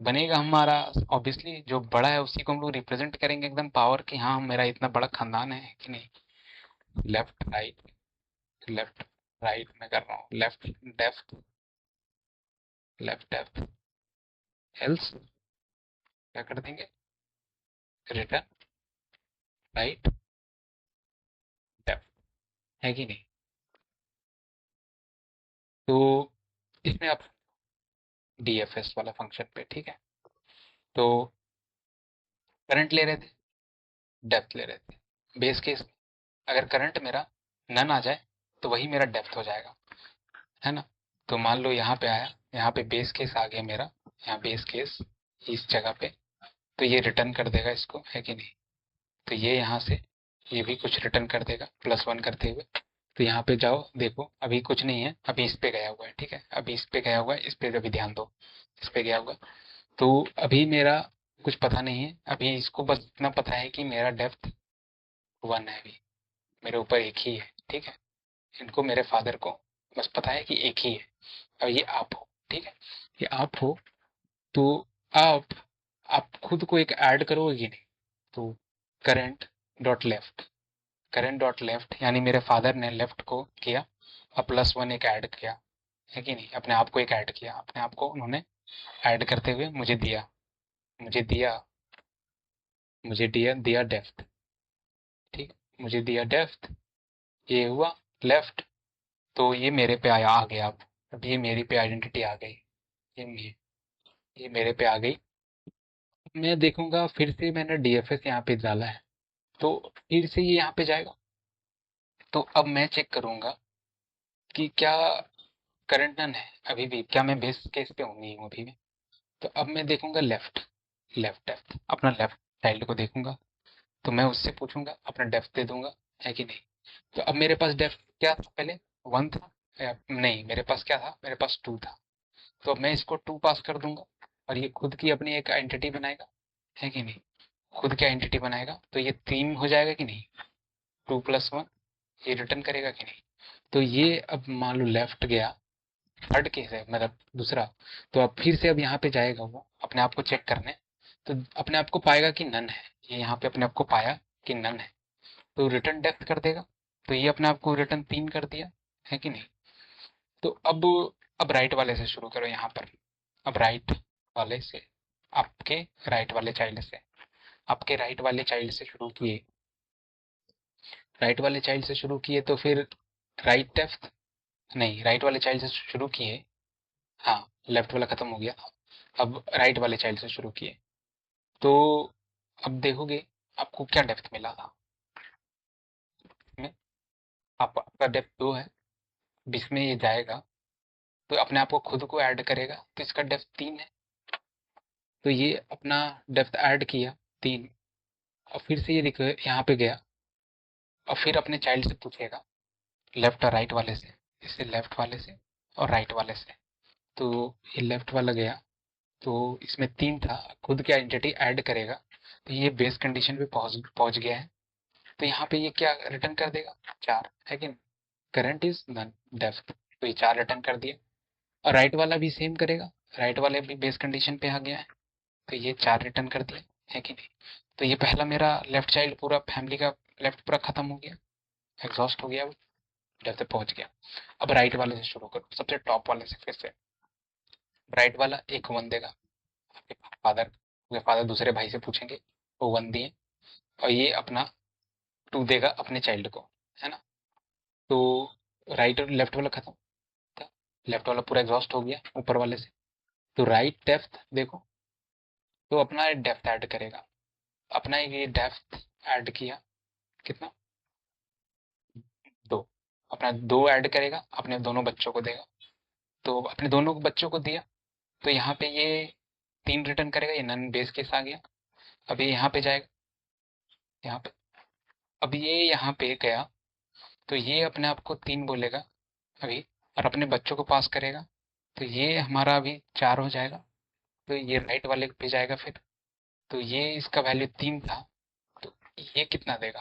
बनेगा हमारा, ऑब्वियसली जो बड़ा है उसी को हम लोग रिप्रेजेंट करेंगे एकदम पावर की, हाँ मेरा इतना बड़ा खानदान है कि नहीं। लेफ्ट राइट, लेफ्ट राइट में कर रहा हूँ, left depth, left depth else क्या कर देंगे? रिटर्न राइट डेप्थ, है कि नहीं? तो इसमें आप डीएफएस वाला फंक्शन पे, ठीक है। तो करंट ले रहे थे, डेप्थ ले रहे थे। बेस केस अगर करंट मेरा नन आ जाए तो वही मेरा डेप्थ हो जाएगा, है ना। तो मान लो यहाँ पे आया, यहाँ पे बेस केस आ गया मेरा, यहाँ बेस केस इस जगह पे, तो ये रिटर्न कर देगा इसको, है कि नहीं। तो ये यहाँ से ये भी कुछ रिटर्न कर देगा +1 करते हुए। तो यहाँ पे जाओ देखो, अभी कुछ नहीं है, अभी इस पे गया हुआ है, ठीक है। अभी इस पे गया हुआ है, इस पे अभी ध्यान दो, इस पे गया हुआ। तो अभी मेरा कुछ पता नहीं है, अभी इसको बस इतना पता है कि मेरा डेप्थ 1 है अभी, मेरे ऊपर एक ही है, ठीक है। इनको मेरे फादर को बस पता है कि एक ही है। और ये आप हो, ठीक है। ये आप हो, तो आप आप खुद को एक ऐड करोगे कि नहीं? तो current dot left, current dot left यानी मेरे फादर ने लेफ्ट को किया और +1 एक ऐड किया, है कि नहीं। अपने आप को एक ऐड किया, अपने आप को उन्होंने ऐड करते हुए मुझे दिया, मुझे दिया, मुझे दिया दिया डेप्थ, ठीक है। मुझे दिया डेप्थ, ये हुआ लेफ्ट। तो ये मेरे पे आया, आ गया। अब ये मेरी पे आइडेंटिटी आ गई, ये मेरे पे आ गई। मैं देखूंगा फिर से मैंने डीएफएस यहाँ पे डाला है, तो फिर से ये यहाँ पे जाएगा। तो अब मैं चेक करूंगा कि क्या करंट नन है अभी भी, क्या मैं बेस केस पे हूँ, नहीं हूँ अभी में। तो अब मैं देखूंगा लेफ्ट, लेफ्ट डेप्थ अपना लेफ्ट चाइल्ड को देखूंगा। तो मैं उससे पूछूंगा, अपना डेप्थ दे दूंगा, है कि नहीं। तो अब मेरे पास डेप्थ क्या था पहले? 1 था, नहीं मेरे पास क्या था, मेरे पास 2 था। तो अब मैं इसको 2 पास कर दूंगा और ये खुद की अपनी एक आइडेंटिटी बनाएगा, है कि नहीं। खुद की आइडेंटिटी बनाएगा तो ये 3 हो जाएगा कि नहीं। 2 + 1 ये रिटर्न करेगा कि नहीं। तो ये अब मान लो लेफ्ट गया, थर्ड केस है मतलब दूसरा। तो अब फिर से अब यहाँ पे जाएगा वो अपने आप को चेक करने। तो अपने आप को पाएगा कि नन है, ये यहाँ पे अपने आप को पाया कि नन है, तो रिटर्न डेप्थ कर देगा। तो ये अपने आप को रिटर्न 3 कर दिया, है कि नहीं। तो अब राइट वाले से शुरू करो यहाँ पर। अब राइट वाले से, आपके राइट वाले चाइल्ड से, आपके राइट वाले चाइल्ड से शुरू किए, राइट वाले चाइल्ड से शुरू किए तो फिर राइट डेप्थ, नहीं राइट वाले चाइल्ड से शुरू किए, हाँ लेफ्ट वाला खत्म हो गया। अब राइट वाले चाइल्ड से शुरू किए, तो अब देखोगे आपको क्या डेप्थ मिला था में। आपका डेप्थ 2 है, बीच में ये जाएगा तो अपने आप को खुद को ऐड करेगा, तो इसका डेप्थ 3 है। तो ये अपना डेप्थ ऐड किया 3, और फिर से ये देखो यहाँ पे गया और फिर अपने चाइल्ड से पूछेगा, लेफ्ट और राइट वाले से, इससे लेफ्ट वाले से और राइट वाले से। तो ये लेफ्ट वाला गया, तो इसमें 3 था, खुद की आइडेंटिटी ऐड करेगा। तो ये बेस कंडीशन पे पहुंच पहुंच गया है। तो यहाँ पे ये क्या रिटर्न कर देगा? 4, है कि करंट इज नन डेप्थ, तो ये 4 रिटर्न कर दिया। और राइट वाला भी सेम करेगा, राइट वाले भी बेस कंडीशन पे आ गया है, तो ये 4 रिटर्न कर दिया, है कि नहीं। तो ये पहला मेरा लेफ्ट चाइल्ड पूरा फैमिली का लेफ्ट पूरा खत्म हो गया, एग्जॉस्ट हो गया वो, जब तक पहुंच गया। अब राइट वाले से शुरू करो, सबसे टॉप वाले से फिर से। राइट वाला एक 1 देगा, आपके फादर, आपके फादर दूसरे भाई से पूछेंगे, वो 1 दिए। और ये अपना 2 देगा अपने चाइल्ड को, है ना। तो राइट और लेफ्ट वाला खत्म था। लेफ्ट वाला पूरा एग्जॉस्ट हो गया ऊपर वाले से। तो राइट डेप्थ देखो, तो अपना डेप्थ ऐड करेगा। अपना ये डेप्थ ऐड किया कितना, 2। अपना 2 ऐड करेगा, अपने दोनों बच्चों को देगा। तो अपने दोनों बच्चों को दिया, तो यहाँ पे ये 3 रिटर्न करेगा, ये नन बेस केस आ गया। अब ये यहाँ पे जाएगा, यहाँ पे। अब ये यहाँ पे गया, तो ये अपने आप को 3 बोलेगा अभी, और अपने बच्चों को पास करेगा। तो ये हमारा अभी 4 हो जाएगा। तो ये राइट वाले पे जाएगा फिर। तो ये इसका वैल्यू 3 था, तो ये कितना देगा,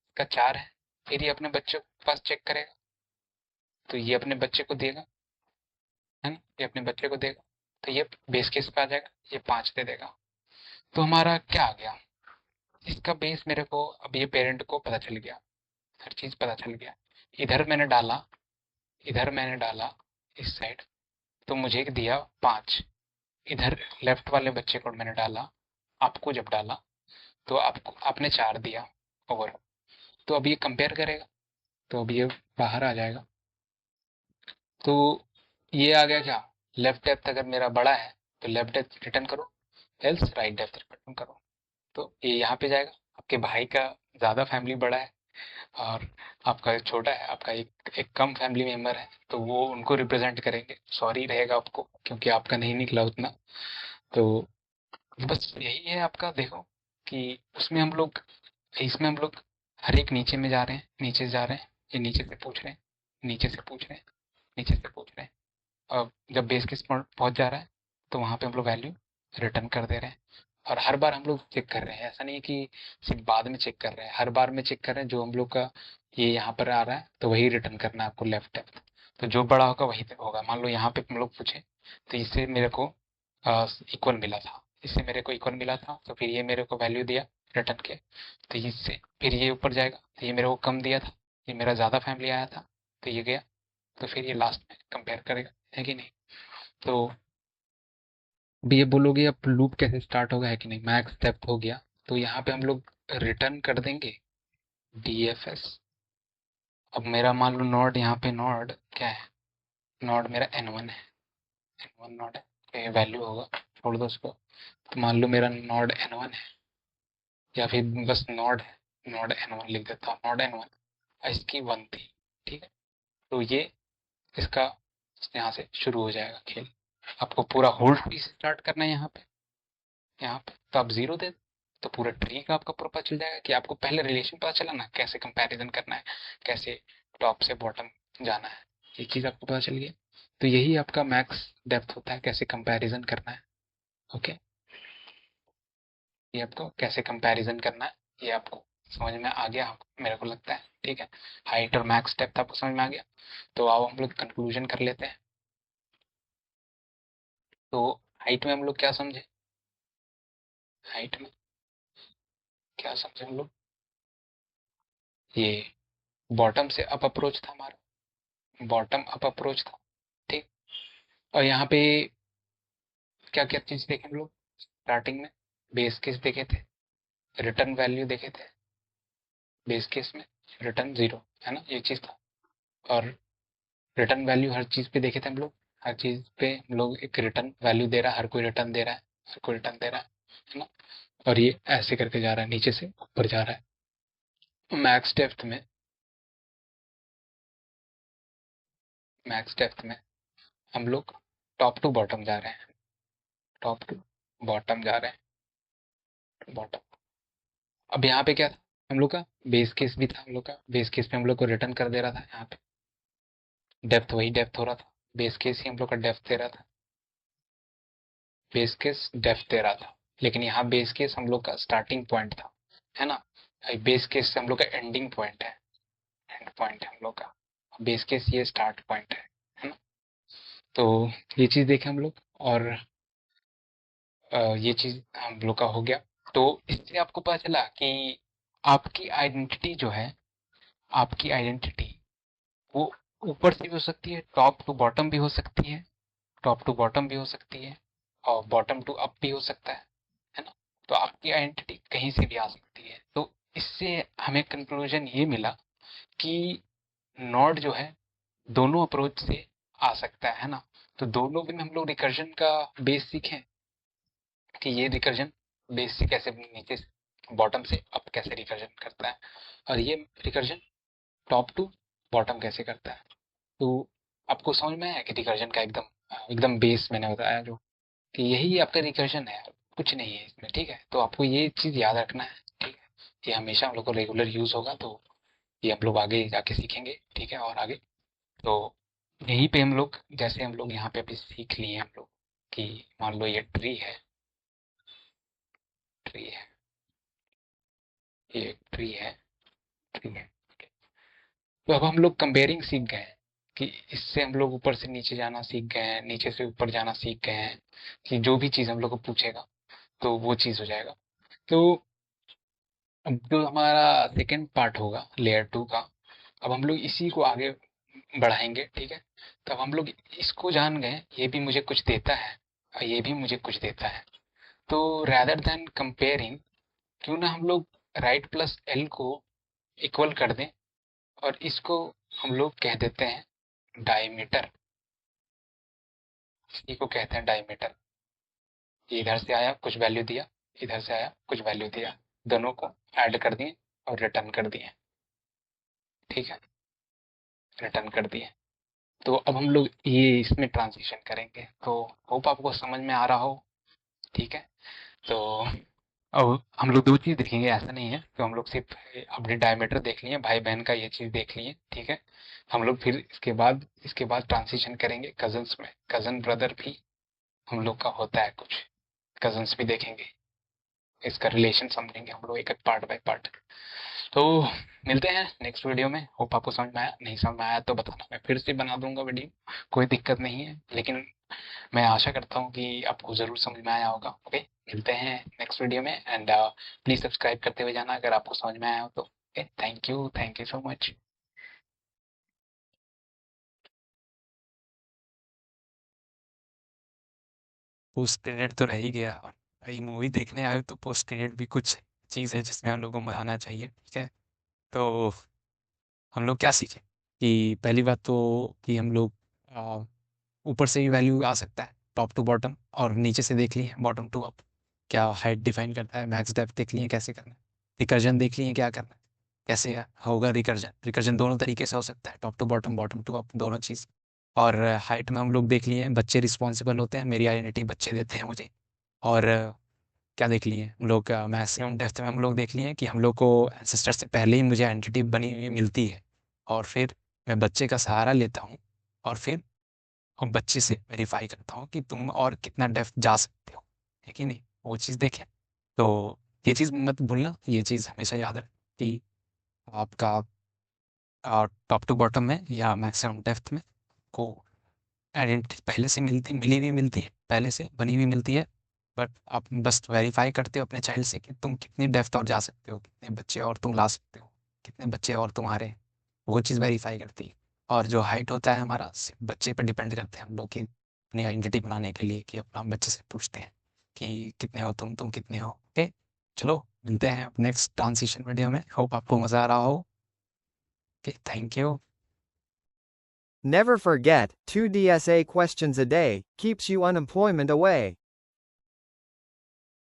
इसका 4 है। फिर ये अपने बच्चे के पास चेक करेगा, तो ये अपने बच्चे को देगा, है ना, ये अपने बच्चे को देगा। तो ये बेस केस पे आ जाएगा, ये 5 दे देगा। तो हमारा क्या आ गया, इसका बेस मेरे को, अब ये पेरेंट को पता चल गया, हर चीज पता चल गया। इधर मैंने डाला, इधर मैंने डाला इस साइड, तो मुझे दिया 5। इधर लेफ्ट वाले बच्चे को मैंने डाला, आपको जब डाला तो आपको आपने 4 दिया ओवर। तो अब ये कंपेयर करेगा, तो अब ये बाहर आ जाएगा। तो ये आ गया क्या, लेफ्ट डेप्थ अगर मेरा बड़ा है तो लेफ्ट डेप्थ रिटर्न करो, एल्स राइट डेप्थ रिटर्न करो। तो ये यहाँ पे जाएगा। आपके भाई का ज़्यादा फैमिली बड़ा है और आपका एक छोटा है, आपका एक कम फैमिली मेंबर है, तो वो उनको रिप्रेजेंट करेंगे। सॉरी रहेगा आपको क्योंकि आपका नहीं निकला उतना। तो बस यही है आपका, देखो कि उसमें हम लोग, इसमें हम लोग हर एक नीचे में जा रहे हैं, नीचे से जा रहे हैं, ये नीचे से पूछ रहे हैं, नीचे से पूछ रहे हैं, नीचे से पूछ रहे हैं। और जब बेस केस पहुंच जा रहा है तो वहां पे हम लोग वैल्यू रिटर्न कर दे रहे हैं। और हर बार हम लोग चेक कर रहे हैं, ऐसा नहीं है कि सिर्फ बाद में चेक कर रहे हैं, हर बार में चेक कर रहे हैं। जो हम लोग का ये यहाँ पर आ रहा है तो वही रिटर्न करना है आपको, लेफ्ट डेप्थ। तो जो बड़ा होगा वही होगा। मान लो यहाँ पे हम लोग पूछे, तो इससे मेरे को इक्वल मिला था, इससे मेरे को इक्वल मिला था, तो फिर ये मेरे को वैल्यू दिया रिटर्न के। तो इससे फिर ये ऊपर जाएगा, तो ये मेरे को कम दिया था, ये मेरा ज़्यादा फैमिली आया था, तो ये गया। तो फिर ये लास्ट में कंपेयर करेगा, है कि नहीं। तो अब ये बोलोगे अब लूप कैसे स्टार्ट होगा, है कि नहीं। मैक्स डेप्थ हो गया, तो यहाँ पे हम लोग रिटर्न कर देंगे DFS। अब मेरा मान लो नोड, यहाँ पे नोड क्या है, नोड मेरा N1 है, N1 नोड है, तो ये वैल्यू होगा, छोड़ दो उसको। तो मान लो मेरा नोड N1 है, या फिर बस नोड है, नोड N1 लिख देता हूँ, नोड N1, इसकी 1 थी, ठीक है। तो ये इसका यहाँ से शुरू हो जाएगा खेल। आपको पूरा होल्ड ट्री से स्टार्ट करना है यहाँ पे, यहाँ पे तो आप 0 दे दो, तो पूरा ट्री का आपका पूरा पता चल जाएगा कि आपको पहले रिलेशन पता चला ना, कैसे कंपैरिजन करना है, कैसे टॉप से बॉटम जाना है, ये चीज आपको पता चल गई। तो यही आपका मैक्स डेप्थ होता है, कैसे कंपैरिजन करना है। ओके, ये आपको कैसे कंपैरिजन करना है, ये आपको समझ में आ गया मेरे को लगता है, ठीक है। हाइट और मैक्स डेप्थ आपको समझ में आ गया, तो आओ हम लोग कंक्लूजन कर लेते हैं। तो हाइट में हम लोग क्या समझे, हाइट में क्या समझे हम लोग, ये बॉटम से अप अप्रोच था हमारा, बॉटम अप अप्रोच था, ठीक। और यहाँ पे क्या क्या चीज देखे हम लोग, स्टार्टिंग में बेस केस देखे थे, रिटर्न वैल्यू देखे थे, बेस केस में रिटर्न 0, है ना, ये चीज था। और रिटर्न वैल्यू हर चीज पे देखे थे हम लोग, हर चीज पे हम लोग एक रिटर्न वैल्यू दे रहा है, हर कोई रिटर्न दे रहा है, हर कोई रिटर्न दे रहा है ना। और ये ऐसे करके जा रहा है, नीचे से ऊपर जा रहा है। मैक्स डेप्थ में हम लोग टॉप टू बॉटम जा रहे हैं, टॉप टू बॉटम जा रहे हैं, बॉटम। अब यहाँ पे क्या था हम लोग का, बेस केस भी था हम लोग का, बेस केस पे हम लोग को रिटर्न कर दे रहा था, यहाँ पे डेप्थ वही डेप्थ हो रहा था, बेस केस ही हम लोग का डेप्थ दे रहा था, बेस केस डेप्थ दे रहा था। लेकिन यहाँ बेस केस हम लोग का स्टार्टिंग पॉइंट था, है ना। बेस केस से हम लोग का एंडिंग पॉइंट है, एंड पॉइंट है हम लोग का, बेस केस ये स्टार्ट पॉइंट है ना। तो ये चीज देखे हम लोग, और ये चीज हम लोग का हो गया। तो इससे आपको पता चला कि आपकी आइडेंटिटी जो है, आपकी आइडेंटिटी वो ऊपर से भी हो सकती है, टॉप टू बॉटम भी हो सकती है, टॉप टू बॉटम भी हो सकती है, और बॉटम टू अप भी हो सकता है ना। तो आपकी आइडेंटिटी कहीं से भी आ सकती है। तो इससे हमें कंक्लूजन ये मिला कि नॉड जो है दोनों अप्रोच से आ सकता है ना। तो दोनों में हम लोग रिकर्जन का बेस सीखें कि ये रिकर्जन बेस से कैसे नीचे बॉटम से अप कैसे रिकर्जन करता है, और ये रिकर्जन टॉप टू बॉटम कैसे करता है। तो आपको समझ में आया कि रिकर्जन का एकदम एकदम बेस मैंने बताया जो कि यही आपका रिकर्जन है, कुछ नहीं है इसमें। ठीक है, तो आपको ये चीज याद रखना है। ठीक है, ये हमेशा हम लोग को रेगुलर यूज होगा, तो ये हम लोग आगे जाके सीखेंगे। ठीक है, और आगे तो यहीं पे हम लोग, जैसे हम लोग यहाँ पे अभी सीख लिए हम लोग कि मान लो ये ट्री है, ट्री है, ये ट्री है, ट्री है। तो अब हम लोग कंपेयरिंग सीख गए हैं कि इससे हम लोग ऊपर से नीचे जाना सीख गए हैं, नीचे से ऊपर जाना सीख गए हैं, कि जो भी चीज हम लोग को पूछेगा तो वो चीज हो जाएगा। तो अब जो हमारा सेकेंड पार्ट होगा लेयर टू का, अब हम लोग इसी को आगे बढ़ाएंगे। ठीक है, तो अब हम लोग इसको जान गए, ये भी मुझे कुछ देता है और ये भी मुझे कुछ देता है। तो रैदर देन कंपेयरिंग, क्यों ना हम लोग राइट प्लस एल को इक्वल कर दें, और इसको हम लोग कह देते हैं डायमीटर। इसी को कहते हैं डायमीटर। इधर से आया कुछ वैल्यू दिया, इधर से आया कुछ वैल्यू दिया, दोनों को ऐड कर दिए और रिटर्न कर दिए। ठीक है, रिटर्न कर दिए। तो अब हम लोग ये इसमें ट्रांजिशन करेंगे, तो होप आपको समझ में आ रहा हो। ठीक है, तो अब हम लोग दो चीज देखेंगे, ऐसा नहीं है तो हम लोग सिर्फ अपने डायमीटर देख लिए, भाई बहन का ये चीज देख लिए। ठीक है, हम लोग फिर इसके बाद ट्रांजिशन करेंगे कजन्स में। कजन ब्रदर भी हम लोग का होता है कुछ, कजन्स भी देखेंगे, इसका रिलेशन समझेंगे हम लोग एक एक पार्ट बाय पार्ट। तो मिलते हैं नेक्स्ट वीडियो में। होप आपको समझ में आया, नहीं समझ में आया तो बताना, मैं फिर से बना दूंगा वीडियो, कोई दिक्कत नहीं है। लेकिन मैं आशा करता हूँ कि आपको जरूर समझ में आया होगा। ओके, मिलते हैं नेक्स्ट वीडियो में, एंड प्लीज सब्सक्राइब करते हुए जाना अगर आपको समझ में आया हो तो। Okay, thank you so much. Post credit तो रह ही गया, भाई मूवी देखने आए तो पोस्ट क्रेडिट भी कुछ चीज़ है जिसमें हम लोग को मनाना चाहिए। ठीक है, तो हम लोग क्या सीखे कि पहली बात तो कि हम लोग आ, ऊपर से भी वैल्यू आ सकता है टॉप टू बॉटम, और नीचे से देख लिए बॉटम टू अप क्या हाइट डिफाइन करता है, मैक्स डेप्थ देख लिए कैसे करना है, रिकर्जन देख लिए क्या करना है, कैसे होगा रिकर्जन। रिकर्जन दोनों तरीके से हो सकता है, top to bottom, bottom to up, दोनों चीज़। और हाइट में हम लोग देख लिए बच्चे रिस्पॉन्सिबल होते हैं, मेरी आइडेंटिटी बच्चे देते हैं मुझे। और क्या देख लिए हम लोग, मैक्सिमम डेप्थ में हम लोग देख लिए कि हम लोग को एंसेस्टर से पहले ही मुझे आइडेंटिटी बनी हुई मिलती है, और फिर मैं बच्चे का सहारा लेता हूँ, और फिर और बच्चे से वेरीफाई करता हूँ कि तुम और कितना डेप्थ जा सकते हो। है कि नहीं, वो चीज़ देखें। तो ये चीज़ मत भूलना, ये चीज़ हमेशा याद रख कि आपका टॉप टू बॉटम में या मैक्सिमम डेप्थ में को आइडेंटिटी पहले से मिली हुई मिलती है, पहले से बनी हुई मिलती है। बट आप बस वेरीफाई करते हो अपने चाइल्ड से कि तुम कितनी डेप्थ और जा सकते हो, कितने बच्चे और तुम ला सकते हो, कितने बच्चे और तुम्हारे, वो चीज़ वेरीफाई करती है। और जो हाइट होता है हमारा सिर्फ बच्चे पर डिपेंड करते हैं हम लोग की अपनी आइडेंटिटी बनाने के लिए, कि अपना हम बच्चे से पूछते हैं कि कितने हो तुम कितने हो। ओके, चलो मिलते हैं नेक्स्ट ट्रांसिशन वीडियो में। होप आपको मज़ा आ रहा हो। Okay, thank you. Never forget, 2 DSA questions a day keeps you unemployment away.